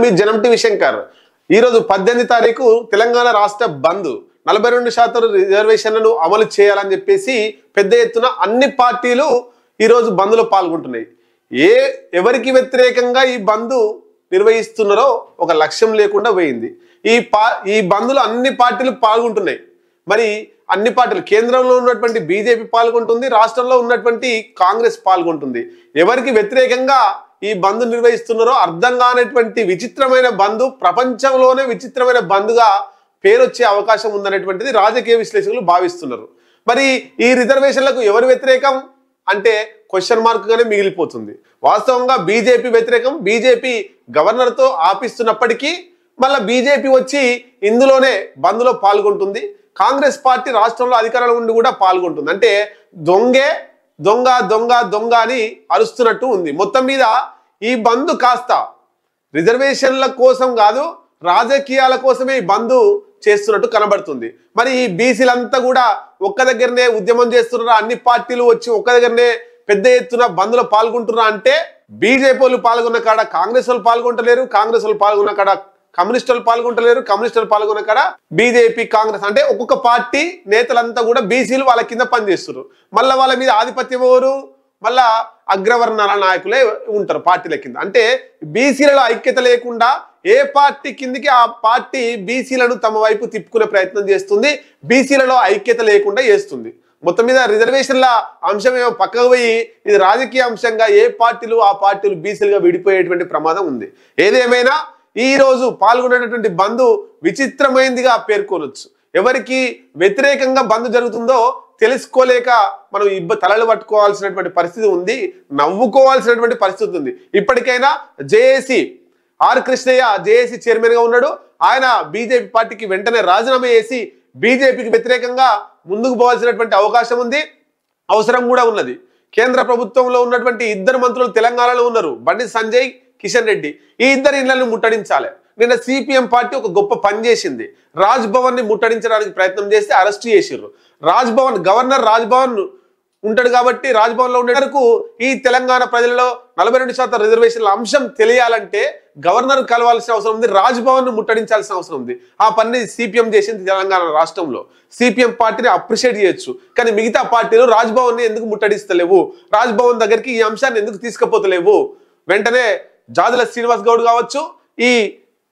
మీ జనం టీవీ శంకర్। ఈ రోజు 18 తారీఖు తెలంగాణ రాష్ట్ర బంద్ 42% రిజర్వేషన్లను అమలు చేయాలని చెప్పేసి పెద్ద ఎత్తున అన్ని పార్టీలు ఈ రోజు బంద్ లో పాల్గొంటున్నాయి। ఎవరికి వ్యతిరేకంగా ఈ బంద్ నిర్వహిస్తున్నారో ఒక లక్ష్యం లేకుండా పోయింది। ఈ బంద్ లో అన్ని పార్టీలు పాల్గొంటున్నాయి। మరి అన్ని పార్టీలు కేంద్రంలో ఉన్నటువంటి బీజేపీ పాల్గొంటుంది, రాష్ట్రంలో ఉన్నటువంటి కాంగ్రెస్ పాల్గొంటుంది। ఎవరికి వ్యతిరేకంగా ఈ బంద్ నిర్వహిస్తున్నారో అర్థం కానటువంటి విచిత్రమైన బంద్, ప్రపంచంలోనే విచిత్రమైన బంద్గా పేరు వచ్చే అవకాశం ఉందనేటువంటిది రాజకీయ విశ్లేషకులు భావిస్తున్నారు। మరి ఈ రిజర్వేషన్లకు ఎవరు వ్యతిరేకం అంటే క్వశ్చన్ మార్క్ గానే మిగిలిపోతుంది। వాస్తవంగా బీజేపీ వ్యతిరేకం, బీజేపీ గవర్నర్ తో ఆపిస్తున్నప్పటికీ మళ్ళీ బీజేపీ వచ్చి ఇందులోనే బంద్ లో పాల్గొంటుంది। కాంగ్రెస్ పార్టీ రాష్ట్రంలో అధికారంలో ఉండి కూడా పాల్గొంటుంది। అంటే దొంగే దొంగ దొంగ దొంగ అని అరుస్తున్నట్టు ఉంది। మొత్తం మీద ఈ బంద్ కాస్త రిజర్వేషన్ల కోసం కాదు, రాజకీయాల కోసమే ఈ బంద్ చేస్తున్నట్టు కనబడుతుంది। మరి ఈ బీసీలంతా కూడా ఒక్క దగ్గరనే ఉద్యమం చేస్తున్నారా, అన్ని పార్టీలు వచ్చి ఒక్క దగ్గరనే పెద్ద ఎత్తున బంద్ లో పాల్గొంటున్నారా అంటే బీజేపీ వాళ్ళు పాల్గొన్న కాడ కాంగ్రెస్ వాళ్ళు పాల్గొంటలేరు, కాంగ్రెస్ వాళ్ళు పాల్గొన్న కాడ కమ్యూనిస్టులు పాల్గొంటలేరు, కమ్యూనిస్టులు పాల్గొన్న కాడ బీజేపీ కాంగ్రెస్, అంటే ఒక్కొక్క పార్టీ నేతలంతా కూడా బీసీలు వాళ్ళ కింద పనిచేస్తున్నారు। మళ్ళీ వాళ్ళ మీద ఆధిపత్యం ఎవరు, మళ్ళా అగ్రవర్ణాల నాయకులే ఉంటారు పార్టీల కింద। అంటే బీసీలలో ఐక్యత లేకుండా ఏ పార్టీ కిందికి ఆ పార్టీ బీసీలను తమ వైపు తిప్పుకునే ప్రయత్నం చేస్తుంది, బీసీలలో ఐక్యత లేకుండా చేస్తుంది। మొత్తం మీద రిజర్వేషన్ల అంశం ఏమో పక్కకు పోయి ఇది రాజకీయ అంశంగా ఏ పార్టీలు ఆ పార్టీలు బీసీలుగా విడిపోయేటువంటి ప్రమాదం ఉంది। ఏదేమైనా ఈ రోజు పాల్గొనేటటువంటి బంద్ విచిత్రమైనదిగా పేర్కొనొచ్చు। ఎవరికి వ్యతిరేకంగా బంద్ జరుగుతుందో తెలుసుకోలేక మనం తలలు పట్టుకోవాల్సినటువంటి పరిస్థితి ఉంది, నవ్వుకోవాల్సినటువంటి పరిస్థితి ఉంది। ఇప్పటికైనా JAC R Krishnaiah JAC chairman గా ఉన్నాడు। ఆయన బీజేపీ పార్టీకి వెంటనే రాజీనామా చేసి బీజేపీకి వ్యతిరేకంగా ముందుకు పోవాల్సినటువంటి అవకాశం ఉంది, అవసరం కూడా ఉన్నది। కేంద్ర ప్రభుత్వంలో ఉన్నటువంటి ఇద్దరు మంత్రులు తెలంగాణలో ఉన్నారు, బండి సంజయ్, కిషన్ రెడ్డి। ఈ ఇద్దరు ఇళ్లను ముట్టడించాలి। నిన్న సిపిఎం పార్టీ ఒక గొప్ప పని చేసింది, రాజ్ భవన్ ని ముట్టడించడానికి ప్రయత్నం చేస్తే అరెస్ట్ చేసిర్రు। రాజ్ భవన్ గవర్నర్ రాజ్ భవన్ ఉంటాడు కాబట్టి రాజ్ భవన్ లో ఉండే వరకు ఈ తెలంగాణ ప్రజలలో 42% రిజర్వేషన్ల అంశం తెలియాలంటే గవర్నర్ కలవాల్సిన అవసరం ఉంది, రాజ్ భవన్ ను ముట్టడించాల్సిన అవసరం ఉంది। ఆ పని సిపిఎం చేసింది తెలంగాణ రాష్ట్రంలో। సిపిఎం పార్టీని అప్రిషియేట్ చేయొచ్చు, కానీ మిగతా పార్టీలు రాజ్ భవన్ ని ఎందుకు ముట్టడిస్తలేవు, రాజ్ భవన్ దగ్గరికి ఈ అంశాన్ని ఎందుకు తీసుకుపోతలేవు? వెంటనే జాదుల శ్రీనివాస్ గౌడ్ కావచ్చు, ఈ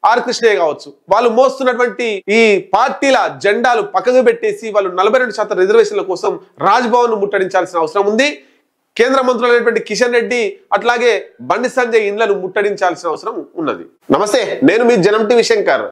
ఆర్ కృష్ణయ్య కావచ్చు, వాళ్ళు మోస్తున్నటువంటి ఈ పార్టీల జెండాలు పక్కకు పెట్టేసి వాళ్ళు 42% రిజర్వేషన్ల కోసం రాజ్ భవన్ ను ముట్టడించాల్సిన అవసరం ఉంది। కేంద్ర మంత్రులైనటువంటి కిషన్ రెడ్డి అట్లాగే బండి సంజయ్ ఇండ్లను ముట్టడించాల్సిన అవసరం ఉన్నది। నమస్తే, నేను మీ జనం టీవీ శంకర్।